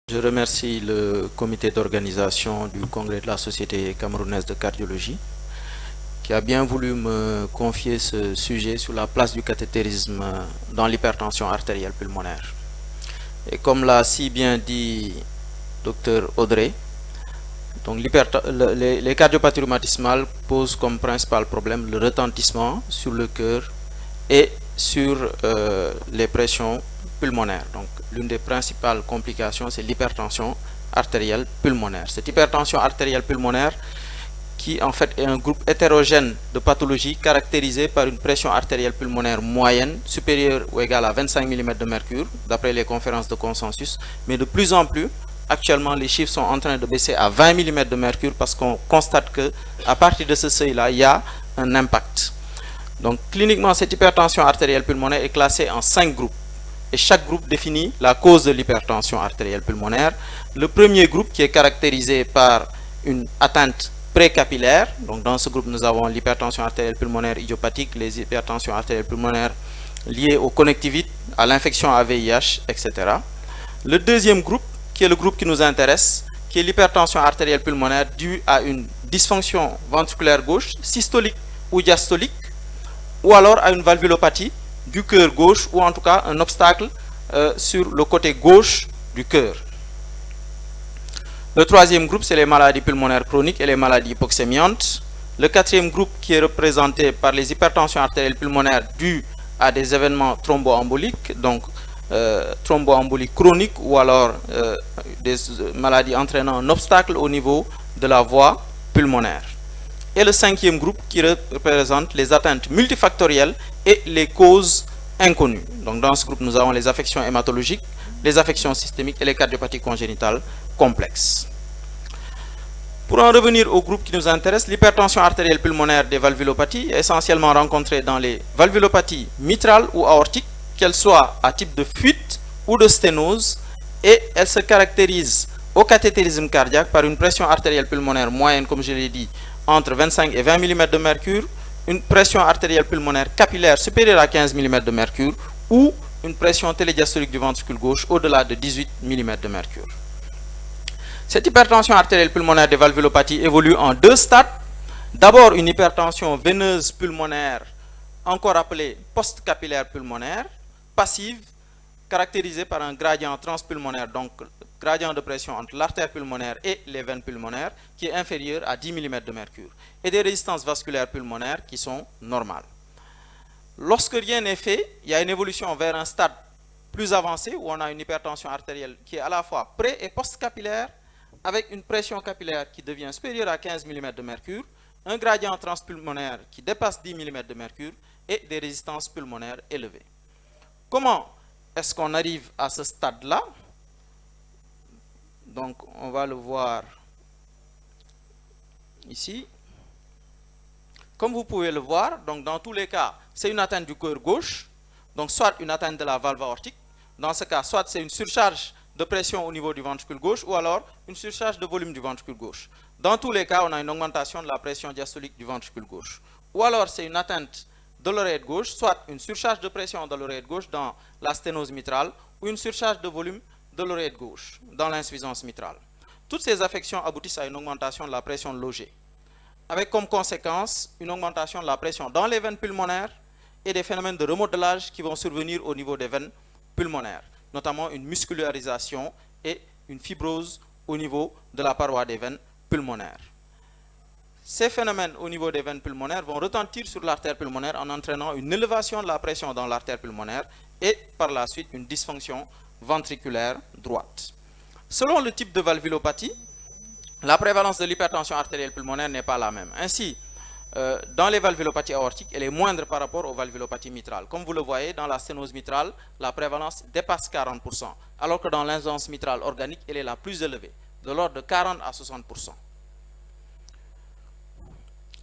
Je remercie le comité d'organisation du congrès de la Société camerounaise de cardiologie qui a bien voulu me confier ce sujet sur la place du cathétérisme dans l'hypertension artérielle pulmonaire. Et comme l'a si bien dit Dr Audrey, donc les cardiopathies rhumatismales posent comme principal problème le retentissement sur le cœur et sur les pressions pulmonaires. Donc l'une des principales complications, c'est l'hypertension artérielle pulmonaire. Cette hypertension artérielle pulmonaire qui en fait est un groupe hétérogène de pathologies caractérisé par une pression artérielle pulmonaire moyenne supérieure ou égale à 25 mm de mercure, d'après les conférences de consensus, mais de plus en plus, actuellement les chiffres sont en train de baisser à 20 mm de mercure parce qu'on constate que à partir de ce seuil-là, il y a un impact. Donc cliniquement, cette hypertension artérielle pulmonaire est classée en 5 groupes. Et chaque groupe définit la cause de l'hypertension artérielle pulmonaire. Le premier groupe qui est caractérisé par une atteinte précapillaire. Donc dans ce groupe, nous avons l'hypertension artérielle pulmonaire idiopathique, les hypertensions artérielles pulmonaires liées au connectivite, à l'infection à VIH, etc. Le deuxième groupe, qui est le groupe qui nous intéresse, qui est l'hypertension artérielle pulmonaire due à une dysfonction ventriculaire gauche, systolique ou diastolique, ou alors à une valvulopathie du cœur gauche, ou en tout cas un obstacle sur le côté gauche du cœur. Le troisième groupe, c'est les maladies pulmonaires chroniques et les maladies hypoxémiantes. Le quatrième groupe qui est représenté par les hypertensions artérielles pulmonaires dues à des événements thromboemboliques, donc thromboembolie chronique ou alors des maladies entraînant un obstacle au niveau de la voie pulmonaire. Et le cinquième groupe qui représente les atteintes multifactorielles et les causes inconnues. Donc dans ce groupe, nous avons les affections hématologiques, les affections systémiques et les cardiopathies congénitales complexes. Pour en revenir au groupe qui nous intéresse, l'hypertension artérielle pulmonaire des valvulopathies est essentiellement rencontrée dans les valvulopathies mitrales ou aortiques, qu'elles soient à type de fuite ou de sténose, et elle se caractérise au cathétérisme cardiaque par une pression artérielle pulmonaire moyenne, comme je l'ai dit, entre 25 et 20 mm de mercure, une pression artérielle pulmonaire capillaire supérieure à 15 mm de mercure ou une pression télédiastolique du ventricule gauche au-delà de 18 mm de mercure. Cette hypertension artérielle pulmonaire des valvulopathies évolue en deux stades. D'abord une hypertension veineuse pulmonaire, encore appelée post-capillaire pulmonaire, passive, caractérisée par un gradient transpulmonaire, donc gradient de pression entre l'artère pulmonaire et les veines pulmonaires, qui est inférieur à 10 mm de mercure, et des résistances vasculaires pulmonaires qui sont normales. Lorsque rien n'est fait, il y a une évolution vers un stade plus avancé où on a une hypertension artérielle qui est à la fois pré- et post-capillaire, avec une pression capillaire qui devient supérieure à 15 mm de mercure, un gradient transpulmonaire qui dépasse 10 mm de mercure et des résistances pulmonaires élevées. Comment est-ce qu'on arrive à ce stade-là? Donc on va le voir ici. Comme vous pouvez le voir, donc dans tous les cas, c'est une atteinte du cœur gauche, donc soit une atteinte de la valve aortique, dans ce cas, soit c'est une surcharge de pression au niveau du ventricule gauche, ou alors une surcharge de volume du ventricule gauche. Dans tous les cas, on a une augmentation de la pression diastolique du ventricule gauche. Ou alors c'est une atteinte de l'oreillette gauche, soit une surcharge de pression de l'oreillette gauche dans la sténose mitrale, ou une surcharge de volume de l'oreillette gauche dans l'insuffisance mitrale. Toutes ces affections aboutissent à une augmentation de la pression logée, avec comme conséquence une augmentation de la pression dans les veines pulmonaires et des phénomènes de remodelage qui vont survenir au niveau des veines pulmonaires, notamment une muscularisation et une fibrose au niveau de la paroi des veines pulmonaires. Ces phénomènes au niveau des veines pulmonaires vont retentir sur l'artère pulmonaire en entraînant une élévation de la pression dans l'artère pulmonaire et par la suite une dysfonction ventriculaire droite. Selon le type de valvulopathie, la prévalence de l'hypertension artérielle pulmonaire n'est pas la même. Ainsi, dans les valvulopathies aortiques, elle est moindre par rapport aux valvulopathies mitrales. Comme vous le voyez, dans la sténose mitrale, la prévalence dépasse 40%, alors que dans l'insuffisance mitrale organique, elle est la plus élevée, de l'ordre de 40 à 60%.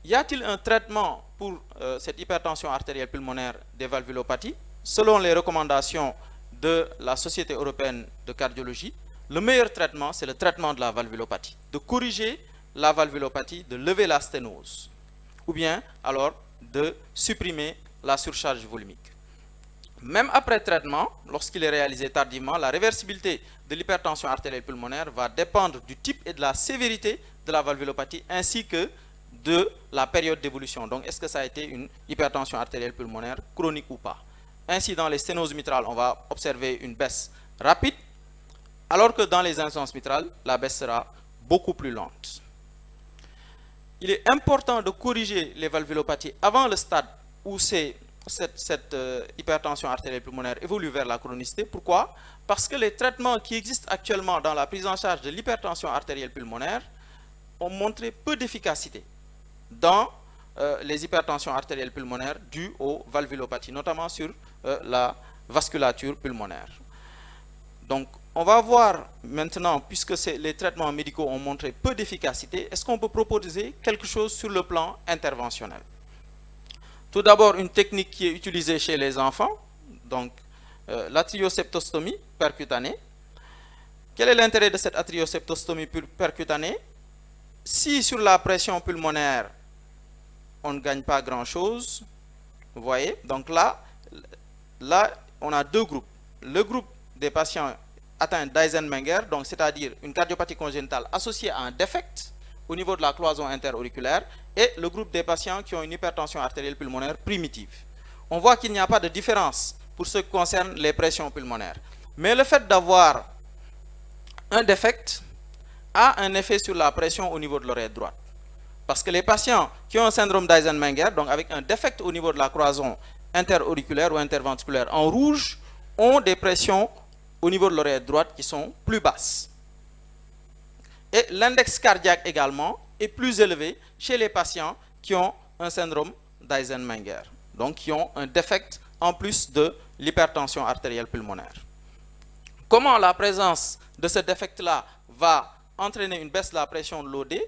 Y a-t-il un traitement pour cette hypertension artérielle pulmonaire des valvulopathies? Selon les recommandations de la Société européenne de cardiologie, le meilleur traitement, c'est le traitement de la valvulopathie, de corriger la valvulopathie, de lever la sténose, ou bien alors de supprimer la surcharge volumique. Même après traitement, lorsqu'il est réalisé tardivement, la réversibilité de l'hypertension artérielle pulmonaire va dépendre du type et de la sévérité de la valvulopathie ainsi que de la période d'évolution. Donc, est-ce que ça a été une hypertension artérielle pulmonaire chronique ou pas? Ainsi, dans les sténoses mitrales, on va observer une baisse rapide, alors que dans les insuffisances mitrales, la baisse sera beaucoup plus lente. Il est important de corriger les valvulopathies avant le stade où cette hypertension artérielle pulmonaire évolue vers la chronicité. Pourquoi? Parce que les traitements qui existent actuellement dans la prise en charge de l'hypertension artérielle pulmonaire ont montré peu d'efficacité dans les hypertensions artérielles pulmonaires dues aux valvulopathies, notamment sur la vasculature pulmonaire. Donc, on va voir maintenant, puisque les traitements médicaux ont montré peu d'efficacité, est-ce qu'on peut proposer quelque chose sur le plan interventionnel? Tout d'abord, une technique qui est utilisée chez les enfants, donc l'atrioseptostomie percutanée. Quel est l'intérêt de cette atrioseptostomie percutanée? Si sur la pression pulmonaire, on ne gagne pas grand-chose, vous voyez, donc là, on a deux groupes. Le groupe des patients atteints d'Eisenmenger, donc c'est-à-dire une cardiopathie congénitale associée à un défect au niveau de la cloison interauriculaire, et le groupe des patients qui ont une hypertension artérielle pulmonaire primitive. On voit qu'il n'y a pas de différence pour ce qui concerne les pressions pulmonaires. Mais le fait d'avoir un défect a un effet sur la pression au niveau de l'oreille droite. Parce que les patients qui ont un syndrome d'Eisenmenger, donc avec un défect au niveau de la cloison interauriculaire ou interventriculaire en rouge, ont des pressions au niveau de l'oreille droite qui sont plus basses. Et l'index cardiaque également est plus élevé chez les patients qui ont un syndrome d'Eisenmenger, donc qui ont un défect en plus de l'hypertension artérielle pulmonaire. Comment la présence de ce défect-là va entraîner une baisse de la pression de l'OD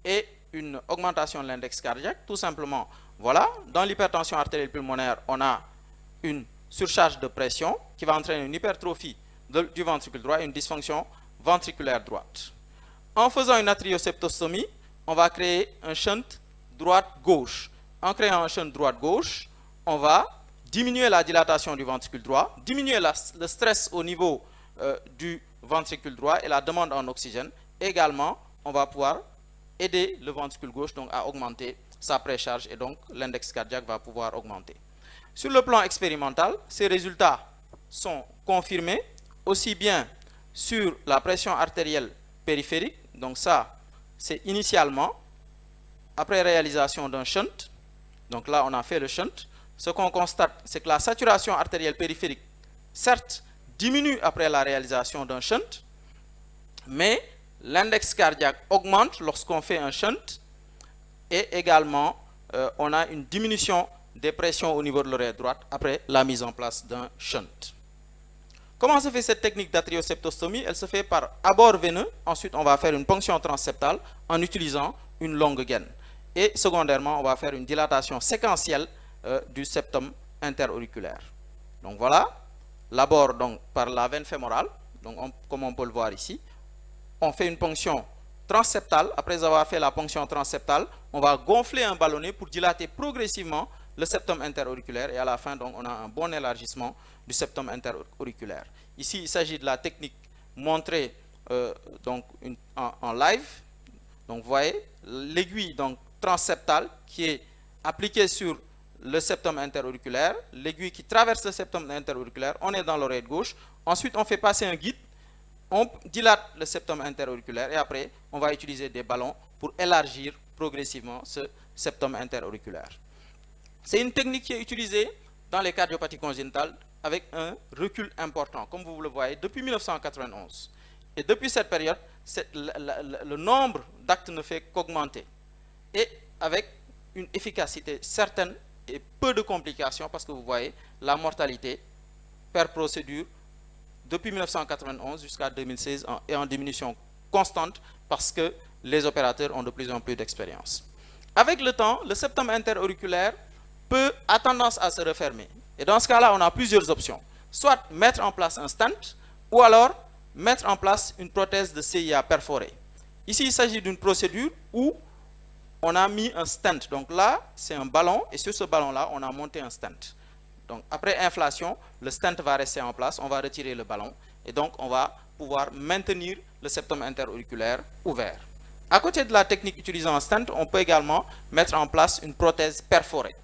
et une augmentation de l'index cardiaque? Tout simplement, voilà, dans l'hypertension artérielle pulmonaire, on a une surcharge de pression qui va entraîner une hypertrophie du ventricule droit et une dysfonction ventriculaire droite. En faisant une atrioseptostomie, on va créer un shunt droite-gauche. En créant un shunt droite-gauche, on va diminuer la dilatation du ventricule droit, diminuer le stress au niveau du ventricule droit et la demande en oxygène. Également, on va pouvoir aider le ventricule gauche donc, à augmenter sa précharge et donc l'index cardiaque va pouvoir augmenter. Sur le plan expérimental, ces résultats sont confirmés aussi bien sur la pression artérielle périphérique, donc ça c'est initialement après réalisation d'un shunt, donc là on a fait le shunt, ce qu'on constate c'est que la saturation artérielle périphérique certes diminue après la réalisation d'un shunt, mais l'index cardiaque augmente lorsqu'on fait un shunt et également on a une diminution des pressions au niveau de l'oreille droite après la mise en place d'un shunt. Comment se fait cette technique d'atrioseptostomie? Elle se fait par abord veineux, ensuite on va faire une ponction transseptale en utilisant une longue gaine. Et secondairement, on va faire une dilatation séquentielle du septum interauriculaire. Donc voilà, l'abord donc par la veine fémorale, donc comme on peut le voir ici, on fait une ponction transseptale. Après avoir fait la ponction transseptale, on va gonfler un ballonnet pour dilater progressivement le septum interauriculaire et à la fin donc on a un bon élargissement du septum interauriculaire. Ici il s'agit de la technique montrée donc en live. Donc vous voyez l'aiguille donc transseptale qui est appliquée sur le septum interauriculaire, l'aiguille qui traverse le septum interauriculaire, on est dans l'oreille gauche. Ensuite on fait passer un guide, on dilate le septum interauriculaire et après on va utiliser des ballons pour élargir progressivement ce septum interauriculaire. C'est une technique qui est utilisée dans les cardiopathies congénitales avec un recul important, comme vous le voyez, depuis 1991. Et depuis cette période, le nombre d'actes ne fait qu'augmenter. Et avec une efficacité certaine et peu de complications, parce que vous voyez, la mortalité per procédure depuis 1991 jusqu'à 2016 est en diminution constante parce que les opérateurs ont de plus en plus d'expérience. Avec le temps, le septum interauriculaire a tendance à se refermer. Et dans ce cas-là, on a plusieurs options. Soit mettre en place un stent, ou alors mettre en place une prothèse de CIA perforée. Ici, il s'agit d'une procédure où on a mis un stent. Donc là, c'est un ballon, et sur ce ballon-là, on a monté un stent. Donc après inflation, le stent va rester en place, on va retirer le ballon et donc on va pouvoir maintenir le septum interauriculaire ouvert. À côté de la technique utilisant un stent, on peut également mettre en place une prothèse perforée.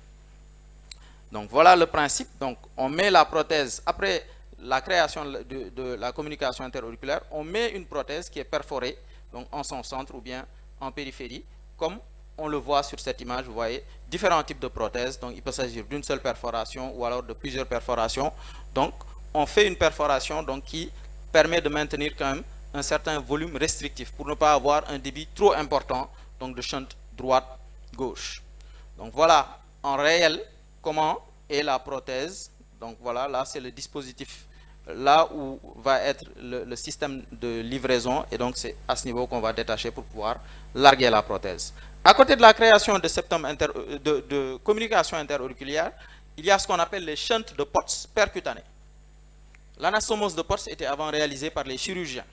Donc voilà le principe. Donc on met la prothèse, après la création de la communication interauriculaire, on met une prothèse qui est perforée, donc en son centre ou bien en périphérie, comme on le voit sur cette image. Vous voyez différents types de prothèses. Donc il peut s'agir d'une seule perforation ou alors de plusieurs perforations. Donc on fait une perforation donc, qui permet de maintenir quand même un certain volume restrictif pour ne pas avoir un débit trop important donc de shunt droite-gauche. Donc voilà en réel comment est la prothèse. Donc voilà, là c'est le dispositif, là où va être le système de livraison, et donc c'est à ce niveau qu'on va détacher pour pouvoir larguer la prothèse. À côté de la création de septum de communication interauriculaire, il y a ce qu'on appelle les shunts de Potts percutanés. L'anastomose de Potts était avant réalisée par les chirurgiens.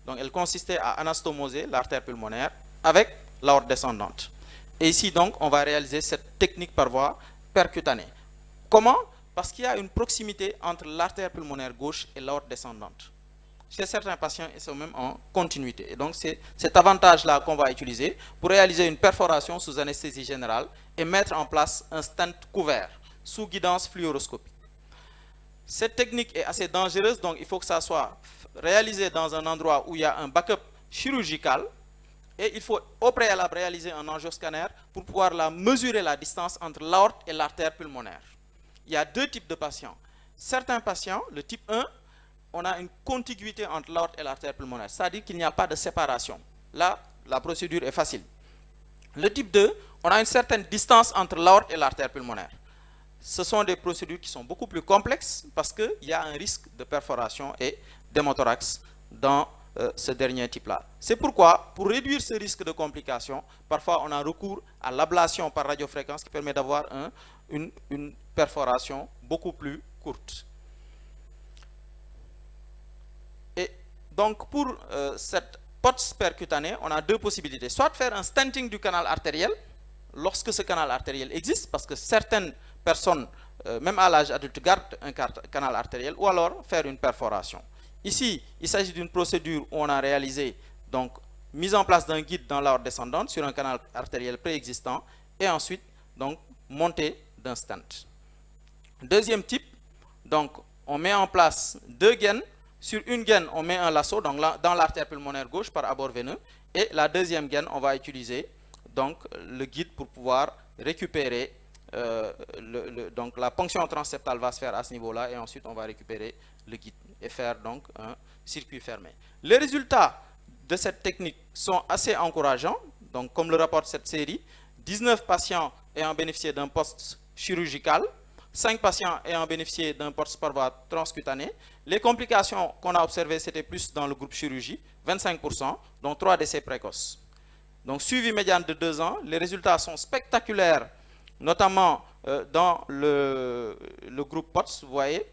Donc elle consistait à anastomoser l'artère pulmonaire avec l'aorte descendante. Et ici donc on va réaliser cette technique par voie percutanée. Comment? Parce qu'il y a une proximité entre l'artère pulmonaire gauche et l'aorte descendante. Chez certains patients, ils sont même en continuité. Et donc c'est cet avantage-là qu'on va utiliser pour réaliser une perforation sous anesthésie générale et mettre en place un stent couvert sous guidance fluoroscopique. Cette technique est assez dangereuse, donc il faut que ça soit réalisé dans un endroit où il y a un backup chirurgical, et il faut au préalable réaliser un angioscanner pour pouvoir mesurer la distance entre l'aorte et l'artère pulmonaire. Il y a deux types de patients. Certains patients, le type 1, on a une contiguïté entre l'aorte et l'artère pulmonaire, c'est-à-dire qu'il n'y a pas de séparation. Là, la procédure est facile. Le type 2, on a une certaine distance entre l'aorte et l'artère pulmonaire. Ce sont des procédures qui sont beaucoup plus complexes parce qu'il y a un risque de perforation et d'hémothorax dans ce dernier type-là. C'est pourquoi, pour réduire ce risque de complications, parfois on a recours à l'ablation par radiofréquence qui permet d'avoir une perforation beaucoup plus courte. Et donc pour cette Potts percutanée, on a deux possibilités. Soit faire un stenting du canal artériel, lorsque ce canal artériel existe, parce que certaines personnes, même à l'âge adulte, gardent un canal artériel, ou alors faire une perforation. Ici, il s'agit d'une procédure où on a réalisé donc mise en place d'un guide dans l'aorte descendante sur un canal artériel préexistant et ensuite donc montée d'un stent. Deuxième type, donc on met en place deux gaines. Sur une gaine, on met un lasso donc dans l'artère pulmonaire gauche par abord veineux, et la deuxième gaine, on va utiliser donc le guide pour pouvoir récupérer. Donc la ponction transseptale va se faire à ce niveau-là et ensuite on va récupérer le guide et faire donc un circuit fermé. Les résultats de cette technique sont assez encourageants. Donc comme le rapporte cette série, 19 patients ayant bénéficié d'un poste chirurgical, 5 patients ayant bénéficié d'un poste par voie transcutanée. Les complications qu'on a observées, c'était plus dans le groupe chirurgie, 25%, dont 3 décès précoces. Donc suivi médiane de 2 ans, les résultats sont spectaculaires, notamment dans le groupe Potts, vous voyez.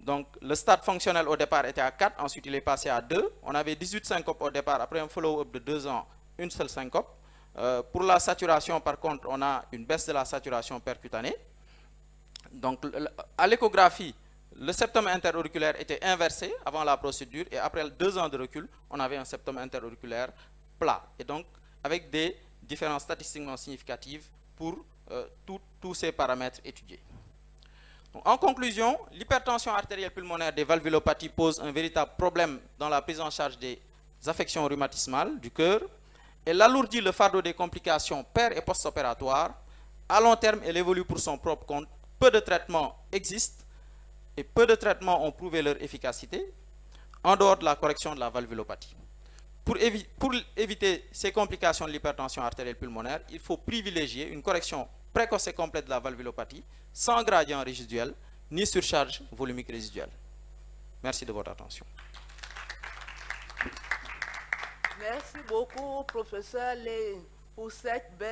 Donc le stade fonctionnel au départ était à 4, ensuite il est passé à 2. On avait 18 syncopes au départ, après un follow-up de 2 ans, une seule syncope. Pour la saturation, par contre, on a une baisse de la saturation percutanée. Donc à l'échographie, le septum interauriculaire était inversé avant la procédure, et après 2 ans de recul, on avait un septum interauriculaire plat. Et donc avec des différences statistiquement significatives pour tous ces paramètres étudiés. Donc, en conclusion, l'hypertension artérielle pulmonaire des valvulopathies pose un véritable problème dans la prise en charge des affections rhumatismales du cœur. Elle alourdit le fardeau des complications per- et post-opératoires. À long terme, elle évolue pour son propre compte. Peu de traitements existent et peu de traitements ont prouvé leur efficacité en dehors de la correction de la valvulopathie. Pour éviter ces complications de l'hypertension artérielle pulmonaire, il faut privilégier une correction précoce et complète de la valvulopathie, sans gradient résiduel, ni surcharge volumique résiduelle. Merci de votre attention. Merci beaucoup, professeur Lé, pour cette belle